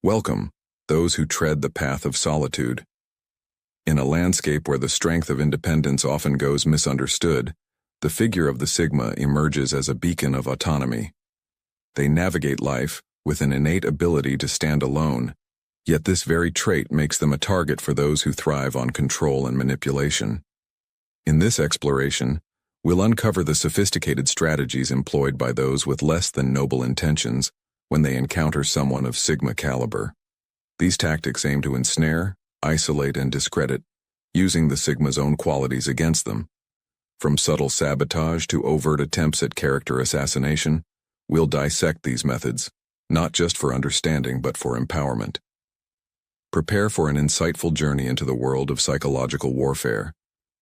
Welcome, those who tread the path of solitude. In a landscape where the strength of independence often goes misunderstood, the figure of the Sigma emerges as a beacon of autonomy. They navigate life with an innate ability to stand alone, yet this very trait makes them a target for those who thrive on control and manipulation. In this exploration, we'll uncover the sophisticated strategies employed by those with less than noble intentions when they encounter someone of Sigma caliber. These tactics aim to ensnare, isolate, and discredit, using the Sigma's own qualities against them. From subtle sabotage to overt attempts at character assassination, we'll dissect these methods, not just for understanding but for empowerment. Prepare for an insightful journey into the world of psychological warfare,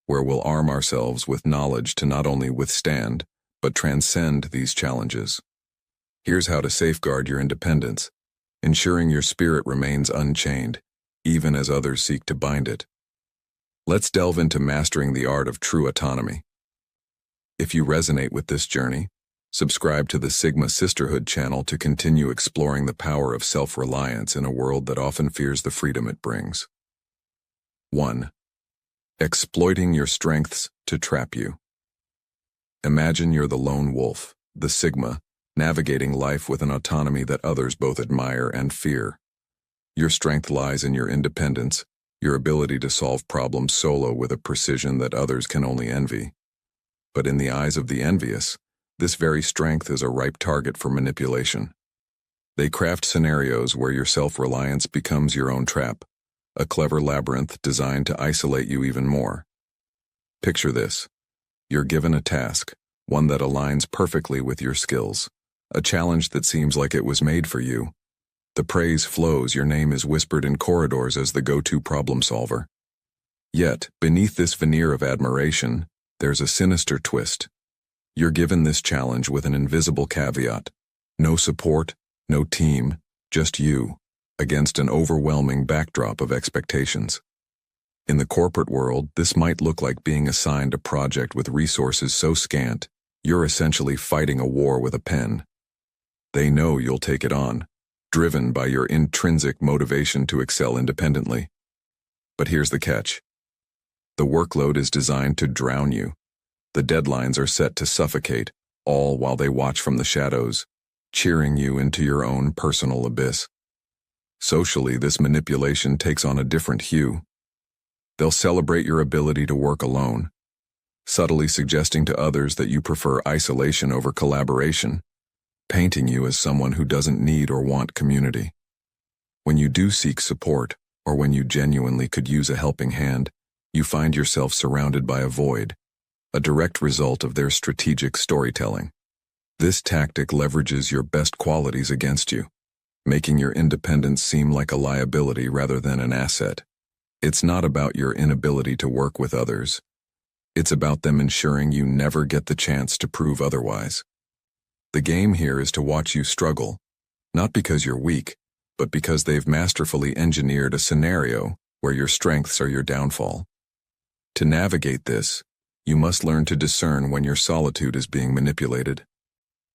where we'll arm ourselves with knowledge to not only withstand, but transcend these challenges. Here's how to safeguard your independence, ensuring your spirit remains unchained, even as others seek to bind it. Let's delve into mastering the art of true autonomy. If you resonate with this journey, subscribe to the Sigma Sisterhood channel to continue exploring the power of self-reliance in a world that often fears the freedom it brings. 1. Exploiting your strengths to trap you. Imagine you're the lone wolf, the Sigma, navigating life with an autonomy that others both admire and fear. Your strength lies in your independence, your ability to solve problems solo with a precision that others can only envy. But in the eyes of the envious, this very strength is a ripe target for manipulation. They craft scenarios where your self-reliance becomes your own trap, a clever labyrinth designed to isolate you even more. Picture this. You're given a task, one that aligns perfectly with your skills, a challenge that seems like it was made for you. The praise flows, your name is whispered in corridors as the go-to problem solver. Yet, beneath this veneer of admiration, there's a sinister twist. You're given this challenge with an invisible caveat. No support, no team, just you, against an overwhelming backdrop of expectations. In the corporate world, this might look like being assigned a project with resources so scant, you're essentially fighting a war with a pen. They know you'll take it on, driven by your intrinsic motivation to excel independently. But here's the catch. The workload is designed to drown you. The deadlines are set to suffocate, all while they watch from the shadows, cheering you into your own personal abyss. Socially, this manipulation takes on a different hue. They'll celebrate your ability to work alone, subtly suggesting to others that you prefer isolation over collaboration, painting you as someone who doesn't need or want community. When you do seek support, or when you genuinely could use a helping hand, you find yourself surrounded by a void, a direct result of their strategic storytelling. This tactic leverages your best qualities against you, making your independence seem like a liability rather than an asset. It's not about your inability to work with others. It's about them ensuring you never get the chance to prove otherwise. The game here is to watch you struggle, not because you're weak, but because they've masterfully engineered a scenario where your strengths are your downfall. To navigate this, you must learn to discern when your solitude is being manipulated.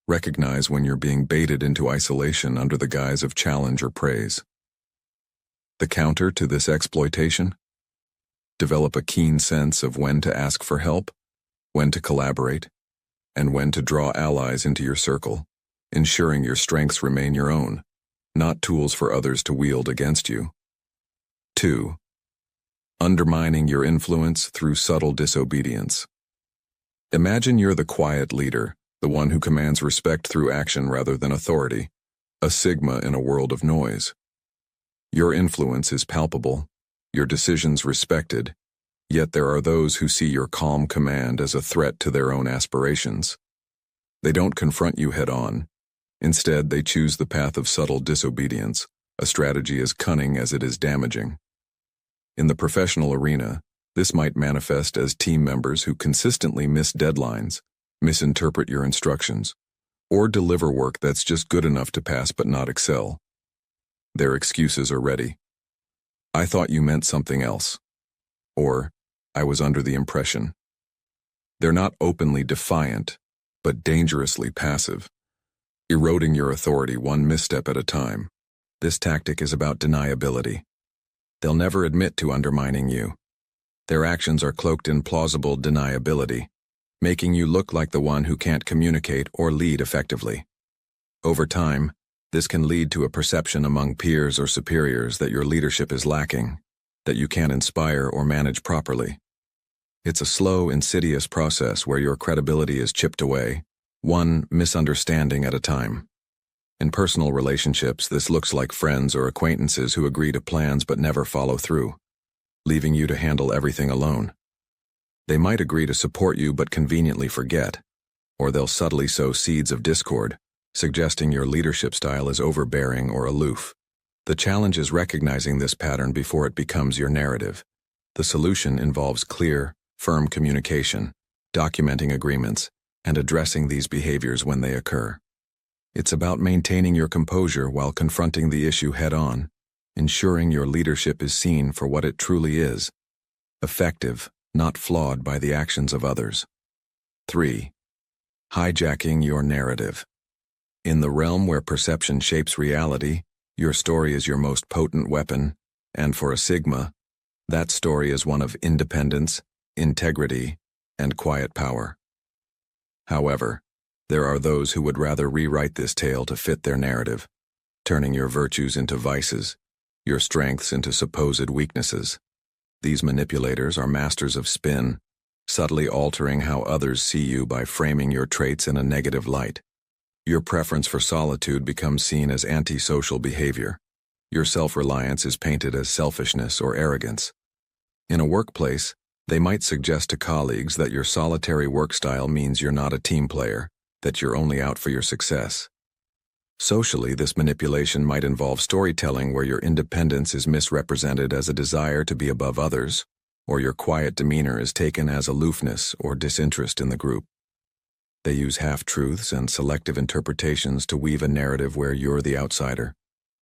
Recognize when you're being baited into isolation under the guise of challenge or praise. The counter to this exploitation? Develop a keen sense of when to ask for help, when to collaborate, and when to draw allies into your circle, ensuring your strengths remain your own, not tools for others to wield against you. 2. Undermining your influence through subtle disobedience. Imagine you're the quiet leader, the one who commands respect through action rather than authority, a Sigma in a world of noise. Your influence is palpable, your decisions respected, yet there are those who see your calm command as a threat to their own aspirations. They don't confront you head-on. Instead, they choose the path of subtle disobedience, a strategy as cunning as it is damaging. In the professional arena, this might manifest as team members who consistently miss deadlines, misinterpret your instructions, or deliver work that's just good enough to pass but not excel. Their excuses are ready. I thought you meant something else. Or, I was under the impression. They're not openly defiant, but dangerously passive, eroding your authority one misstep at a time. This tactic is about deniability. They'll never admit to undermining you. Their actions are cloaked in plausible deniability, making you look like the one who can't communicate or lead effectively. Over time, this can lead to a perception among peers or superiors that your leadership is lacking, that you can't inspire or manage properly. It's a slow, insidious process where your credibility is chipped away, one misunderstanding at a time. In personal relationships, this looks like friends or acquaintances who agree to plans but never follow through, leaving you to handle everything alone. They might agree to support you but conveniently forget, or they'll subtly sow seeds of discord, suggesting your leadership style is overbearing or aloof. The challenge is recognizing this pattern before it becomes your narrative. The solution involves clear, firm communication, documenting agreements, and addressing these behaviors when they occur. It's about maintaining your composure while confronting the issue head-on, ensuring your leadership is seen for what it truly is, effective, not flawed by the actions of others. 3. Hijacking your narrative. In the realm where perception shapes reality, your story is your most potent weapon, and for a Sigma, that story is one of independence, integrity, and quiet power. However, there are those who would rather rewrite this tale to fit their narrative, turning your virtues into vices, your strengths into supposed weaknesses. These manipulators are masters of spin, subtly altering how others see you by framing your traits in a negative light. Your preference for solitude becomes seen as antisocial behavior. Your self-reliance is painted as selfishness or arrogance. In a workplace, they might suggest to colleagues that your solitary work style means you're not a team player, that you're only out for your success. Socially, this manipulation might involve storytelling where your independence is misrepresented as a desire to be above others, or your quiet demeanor is taken as aloofness or disinterest in the group. They use half-truths and selective interpretations to weave a narrative where you're the outsider,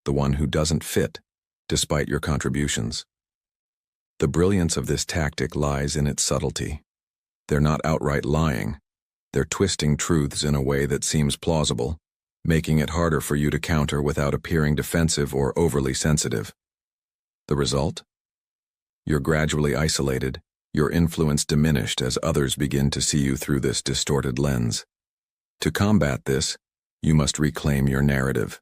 the one who doesn't fit, despite your contributions. The brilliance of this tactic lies in its subtlety. They're not outright lying. They're twisting truths in a way that seems plausible, making it harder for you to counter without appearing defensive or overly sensitive. The result? You're gradually isolated, your influence diminished as others begin to see you through this distorted lens. To combat this, you must reclaim your narrative.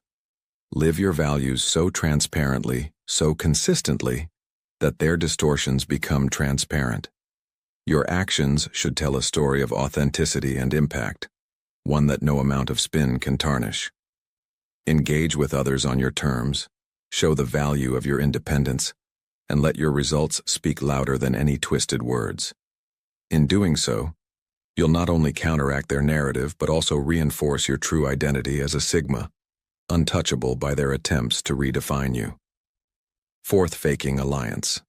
Live your values so transparently, so consistently, that their distortions become transparent. Your actions should tell a story of authenticity and impact, one that no amount of spin can tarnish. Engage with others on your terms, show the value of your independence, and let your results speak louder than any twisted words. In doing so, you'll not only counteract their narrative but also reinforce your true identity as a Sigma, untouchable by their attempts to redefine you. 4th, faking alliance.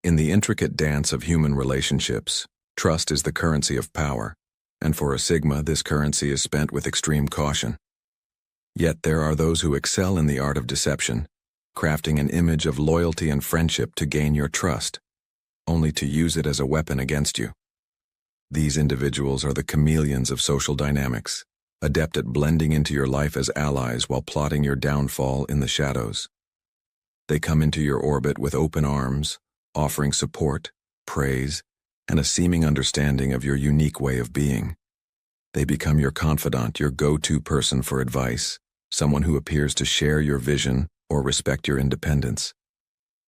In the intricate dance of human relationships, trust is the currency of power, and for a Sigma, this currency is spent with extreme caution. Yet there are those who excel in the art of deception, crafting an image of loyalty and friendship to gain your trust, only to use it as a weapon against you. These individuals are the chameleons of social dynamics, adept at blending into your life as allies while plotting your downfall in the shadows. They come into your orbit with open arms, offering support, praise, and a seeming understanding of your unique way of being. They become your confidant, your go-to person for advice, someone who appears to share your vision or respect your independence.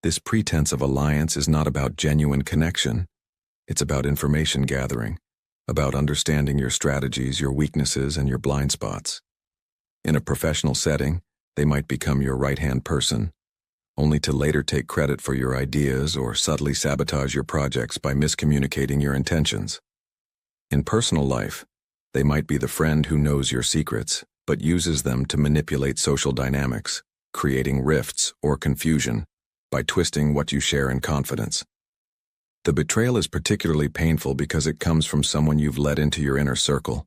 This pretense of alliance is not about genuine connection. It's about information gathering, about understanding your strategies, your weaknesses, and your blind spots. In a professional setting, they might become your right-hand person, only to later take credit for your ideas or subtly sabotage your projects by miscommunicating your intentions. In personal life, they might be the friend who knows your secrets, but uses them to manipulate social dynamics, creating rifts or confusion by twisting what you share in confidence. The betrayal is particularly painful because it comes from someone you've let into your inner circle.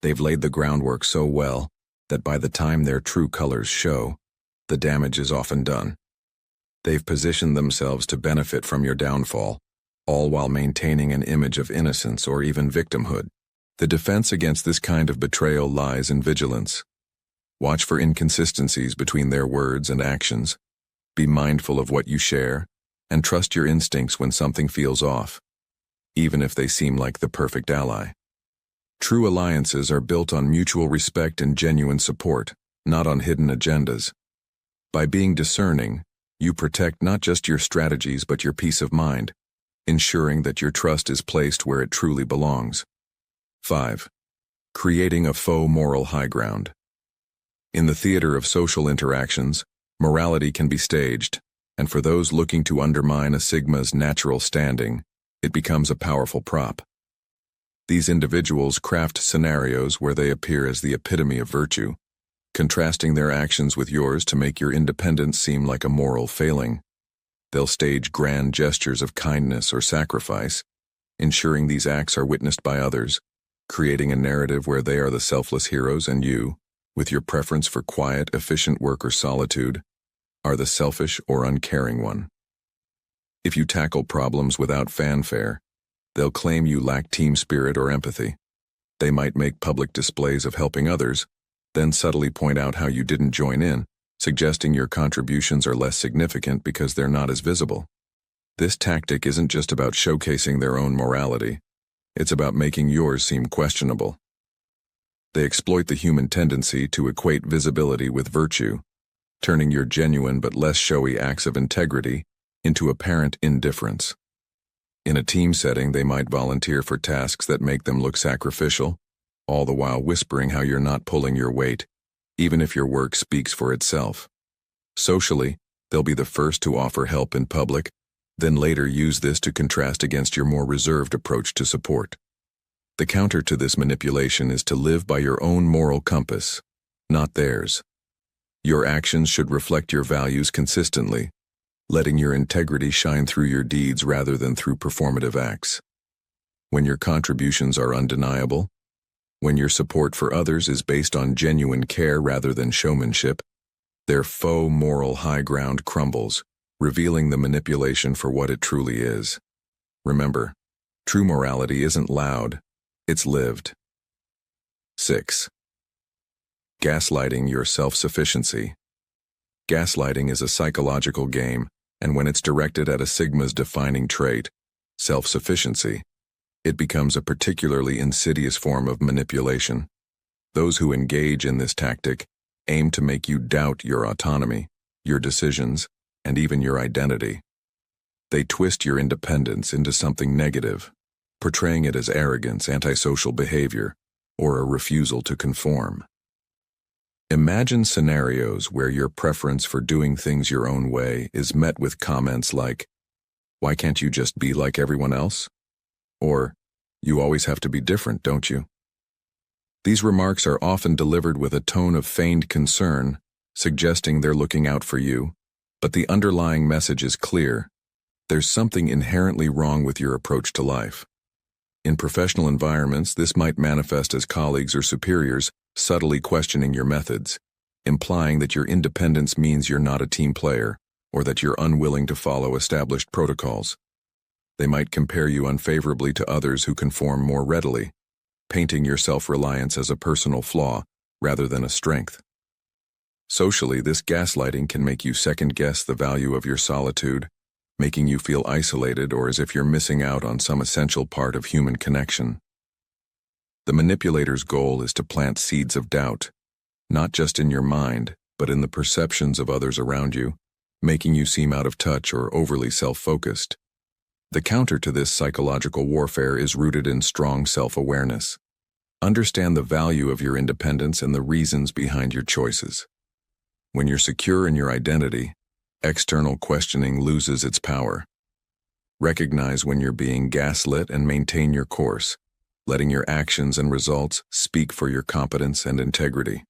They've laid the groundwork so well that by the time their true colors show, the damage is often done. They've positioned themselves to benefit from your downfall, all while maintaining an image of innocence or even victimhood. The defense against this kind of betrayal lies in vigilance. Watch for inconsistencies between their words and actions. Be mindful of what you share, and trust your instincts when something feels off, even if they seem like the perfect ally. True alliances are built on mutual respect and genuine support, not on hidden agendas. By being discerning, you protect not just your strategies but your peace of mind, ensuring that your trust is placed where it truly belongs. 5. Creating a faux moral high ground. In the theater of social interactions, morality can be staged, and for those looking to undermine a sigma's natural standing, it becomes a powerful prop. These individuals craft scenarios where they appear as the epitome of virtue, contrasting their actions with yours to make your independence seem like a moral failing. They'll stage grand gestures of kindness or sacrifice, ensuring these acts are witnessed by others, creating a narrative where they are the selfless heroes and you, with your preference for quiet, efficient work or solitude, are the selfish or uncaring one. If you tackle problems without fanfare, they'll claim you lack team spirit or empathy. They might make public displays of helping others, then subtly point out how you didn't join in, suggesting your contributions are less significant because they're not as visible. This tactic isn't just about showcasing their own morality, it's about making yours seem questionable. They exploit the human tendency to equate visibility with virtue, turning your genuine but less showy acts of integrity into apparent indifference. In a team setting, they might volunteer for tasks that make them look sacrificial, all the while whispering how you're not pulling your weight, even if your work speaks for itself. Socially, they'll be the first to offer help in public, then later use this to contrast against your more reserved approach to support. The counter to this manipulation is to live by your own moral compass, not theirs. Your actions should reflect your values consistently, letting your integrity shine through your deeds rather than through performative acts. When your contributions are undeniable, when your support for others is based on genuine care rather than showmanship, their faux moral high ground crumbles, revealing the manipulation for what it truly is. Remember, true morality isn't loud, it's lived. 6. Gaslighting your self-sufficiency. Gaslighting is a psychological game, and when it's directed at a sigma's defining trait, self-sufficiency, it becomes a particularly insidious form of manipulation. Those who engage in this tactic aim to make you doubt your autonomy, your decisions, and even your identity. They twist your independence into something negative, portraying it as arrogance, antisocial behavior, or a refusal to conform. Imagine scenarios where your preference for doing things your own way is met with comments like, "Why can't you just be like everyone else?" Or, "You always have to be different, don't you?" These remarks are often delivered with a tone of feigned concern, suggesting they're looking out for you, but the underlying message is clear. There's something inherently wrong with your approach to life. In professional environments, this might manifest as colleagues or superiors subtly questioning your methods, implying that your independence means you're not a team player, or that you're unwilling to follow established protocols. They might compare you unfavorably to others who conform more readily, painting your self-reliance as a personal flaw rather than a strength. Socially, this gaslighting can make you second-guess the value of your solitude, making you feel isolated or as if you're missing out on some essential part of human connection. The manipulator's goal is to plant seeds of doubt, not just in your mind, but in the perceptions of others around you, making you seem out of touch or overly self-focused. The counter to this psychological warfare is rooted in strong self-awareness. Understand the value of your independence and the reasons behind your choices. When you're secure in your identity, external questioning loses its power. Recognize when you're being gaslit and maintain your course, letting your actions and results speak for your competence and integrity.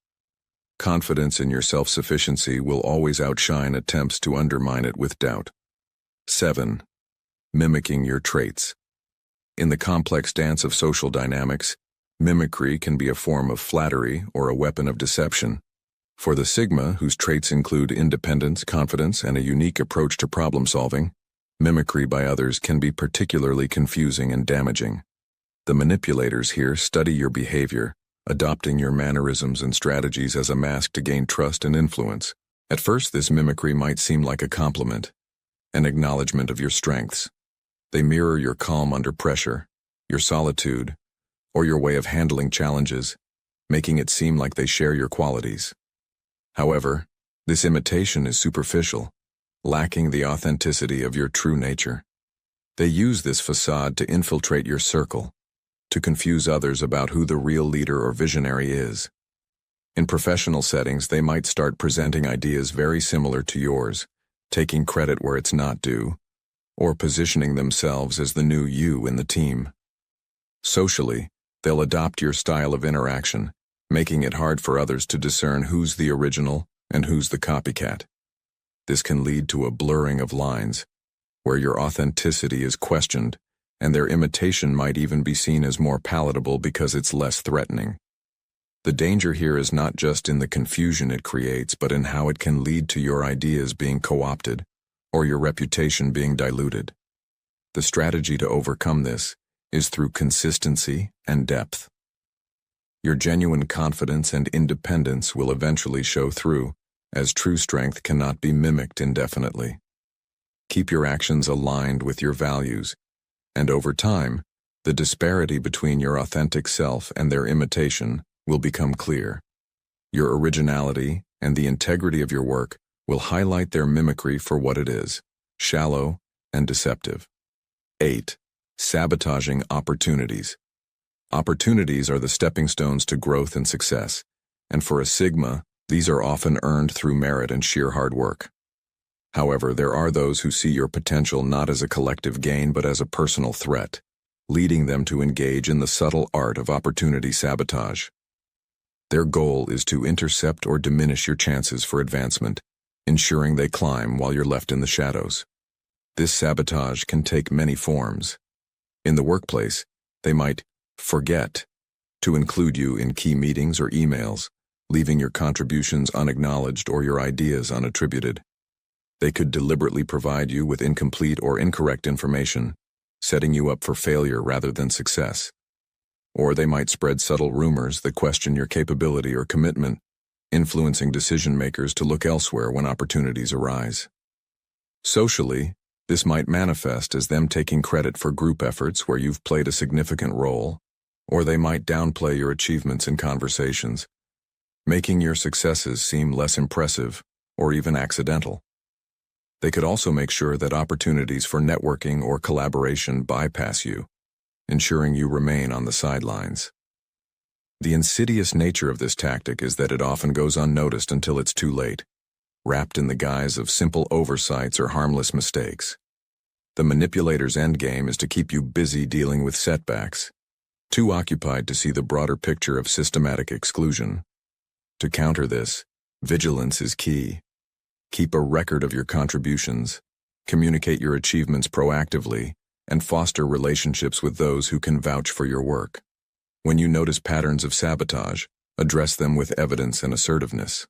Confidence in your self-sufficiency will always outshine attempts to undermine it with doubt. 7. Mimicking your traits. In the complex dance of social dynamics, mimicry can be a form of flattery or a weapon of deception. For the Sigma, whose traits include independence, confidence, and a unique approach to problem-solving, mimicry by others can be particularly confusing and damaging. The manipulators here study your behavior, adopting your mannerisms and strategies as a mask to gain trust and influence. At first, this mimicry might seem like a compliment, an acknowledgement of your strengths. They mirror your calm under pressure, your solitude, or your way of handling challenges, making it seem like they share your qualities. However, this imitation is superficial, lacking the authenticity of your true nature. They use this facade to infiltrate your circle, to confuse others about who the real leader or visionary is. In professional settings, they might start presenting ideas very similar to yours, taking credit where it's not due, or positioning themselves as the new you in the team. Socially, they'll adopt your style of interaction, making it hard for others to discern who's the original and who's the copycat. This can lead to a blurring of lines, where your authenticity is questioned, and their imitation might even be seen as more palatable because it's less threatening. The danger here is not just in the confusion it creates, but in how it can lead to your ideas being co-opted, or your reputation being diluted. The strategy to overcome this is through consistency and depth. Your genuine confidence and independence will eventually show through, as true strength cannot be mimicked indefinitely. Keep your actions aligned with your values, and over time, the disparity between your authentic self and their imitation will become clear. Your originality and the integrity of your work will highlight their mimicry for what it is, shallow and deceptive. 8. Sabotaging opportunities. Opportunities are the stepping stones to growth and success, and for a Sigma, these are often earned through merit and sheer hard work. However, there are those who see your potential not as a collective gain but as a personal threat, leading them to engage in the subtle art of opportunity sabotage. Their goal is to intercept or diminish your chances for advancement, ensuring they climb while you're left in the shadows. This sabotage can take many forms. In the workplace, they might forget to include you in key meetings or emails, leaving your contributions unacknowledged or your ideas unattributed. They could deliberately provide you with incomplete or incorrect information, setting you up for failure rather than success. Or they might spread subtle rumors that question your capability or commitment, influencing decision-makers to look elsewhere when opportunities arise. Socially, this might manifest as them taking credit for group efforts where you've played a significant role, or they might downplay your achievements in conversations, making your successes seem less impressive or even accidental. They could also make sure that opportunities for networking or collaboration bypass you, ensuring you remain on the sidelines. The insidious nature of this tactic is that it often goes unnoticed until it's too late, wrapped in the guise of simple oversights or harmless mistakes. The manipulator's endgame is to keep you busy dealing with setbacks, too occupied to see the broader picture of systematic exclusion. To counter this, vigilance is key. Keep a record of your contributions, communicate your achievements proactively, and foster relationships with those who can vouch for your work. When you notice patterns of sabotage, address them with evidence and assertiveness.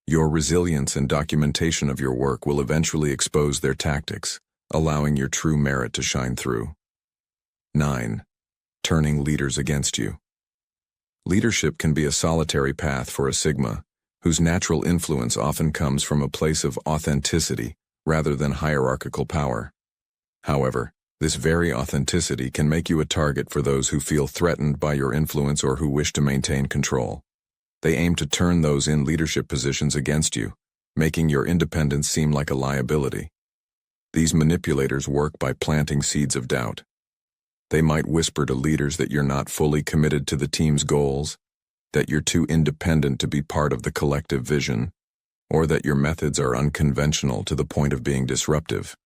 Your resilience and documentation of your work will eventually expose their tactics, allowing your true merit to shine through. 9. Turning leaders against you. Leadership can be a solitary path for a Sigma, whose natural influence often comes from a place of authenticity rather than hierarchical power. However, this very authenticity can make you a target for those who feel threatened by your influence or who wish to maintain control. They aim to turn those in leadership positions against you, making your independence seem like a liability. These manipulators work by planting seeds of doubt. They might whisper to leaders that you're not fully committed to the team's goals, that you're too independent to be part of the collective vision, or that your methods are unconventional to the point of being disruptive.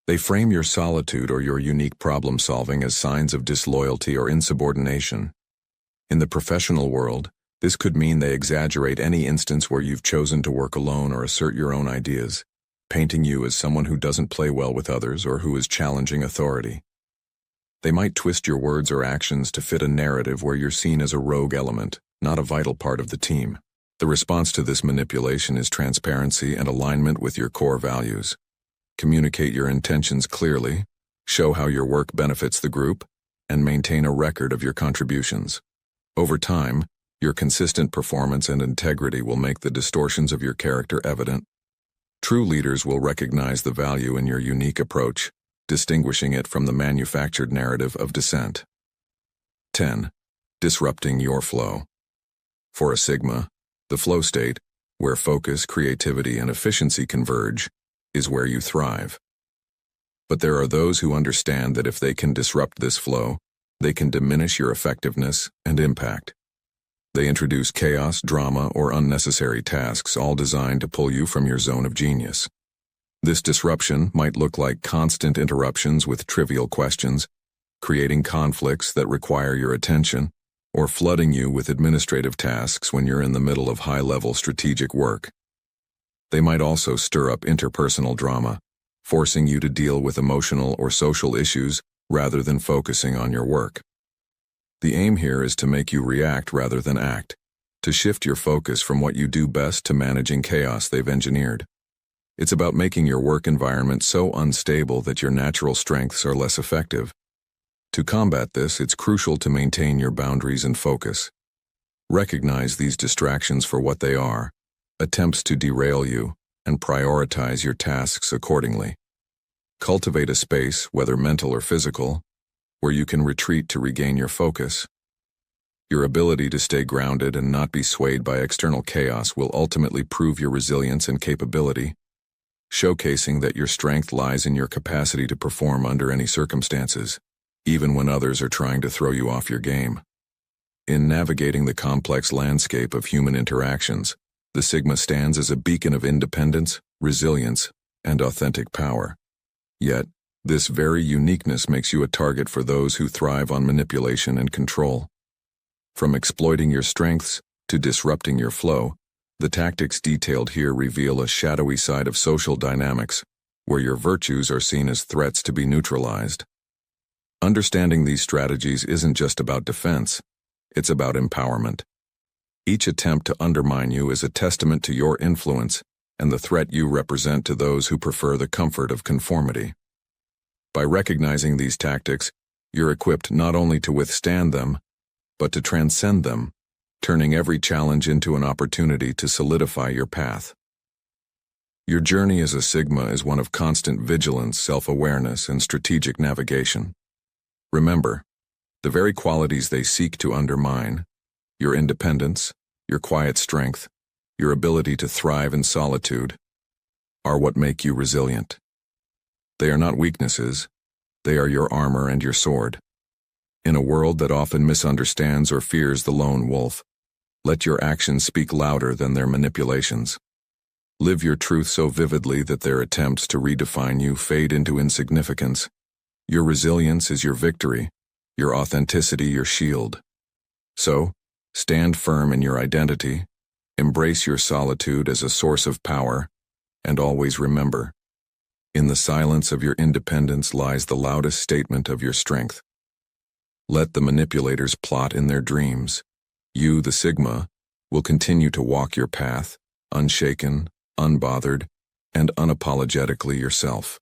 They frame your solitude or your unique problem-solving as signs of disloyalty or insubordination. In the professional world, this could mean they exaggerate any instance where you've chosen to work alone or assert your own ideas, painting you as someone who doesn't play well with others or who is challenging authority. They might twist your words or actions to fit a narrative where you're seen as a rogue element, not a vital part of the team. The response to this manipulation is transparency and alignment with your core values. Communicate your intentions clearly, show how your work benefits the group, and maintain a record of your contributions. Over time, Your consistent performance and integrity will make the distortions of your character evident. True leaders will recognize the value in your unique approach, distinguishing it from the manufactured narrative of dissent. 10. Disrupting your flow. For a Sigma, the flow state, where focus, creativity, and efficiency converge, is where you thrive. But there are those who understand that if they can disrupt this flow, they can diminish your effectiveness and impact. They introduce chaos, drama, or unnecessary tasks, all designed to pull you from your zone of genius. This disruption might look like constant interruptions with trivial questions, creating conflicts that require your attention, or flooding you with administrative tasks when you're in the middle of high-level strategic work. They might also stir up interpersonal drama, forcing you to deal with emotional or social issues rather than focusing on your work. The aim here is to make you react rather than act, to shift your focus from what you do best to managing chaos they've engineered. It's about making your work environment so unstable that your natural strengths are less effective. To combat this, it's crucial to maintain your boundaries and focus. Recognize these distractions for what they are, attempts to derail you, and prioritize your tasks accordingly. Cultivate a space, whether mental or physical, where you can retreat to regain your focus. Your ability to stay grounded and not be swayed by external chaos will ultimately prove your resilience and capability, showcasing that your strength lies in your capacity to perform under any circumstances, even when others are trying to throw you off your game. In navigating the complex landscape of human interactions, the Sigma stands as a beacon of independence, resilience, and authentic power. Yet, this very uniqueness makes you a target for those who thrive on manipulation and control. From exploiting your strengths to disrupting your flow, the tactics detailed here reveal a shadowy side of social dynamics, where your virtues are seen as threats to be neutralized. Understanding these strategies isn't just about defense, it's about empowerment. Each attempt to undermine you is a testament to your influence and the threat you represent to those who prefer the comfort of conformity. By recognizing these tactics, you're equipped not only to withstand them, but to transcend them, turning every challenge into an opportunity to solidify your path. Your journey as a Sigma is one of constant vigilance, self-awareness, and strategic navigation. Remember, the very qualities they seek to undermine, your independence, your quiet strength, your ability to thrive in solitude, are what make you resilient. They are not weaknesses, they are your armor and your sword. In a world that often misunderstands or fears the lone wolf, let your actions speak louder than their manipulations. Live your truth so vividly that their attempts to redefine you fade into insignificance. Your resilience is your victory, your authenticity your shield. So, stand firm in your identity, embrace your solitude as a source of power, and always remember, in the silence of your independence lies the loudest statement of your strength. Let the manipulators plot in their dreams. You, the Sigma, will continue to walk your path, unshaken, unbothered, and unapologetically yourself.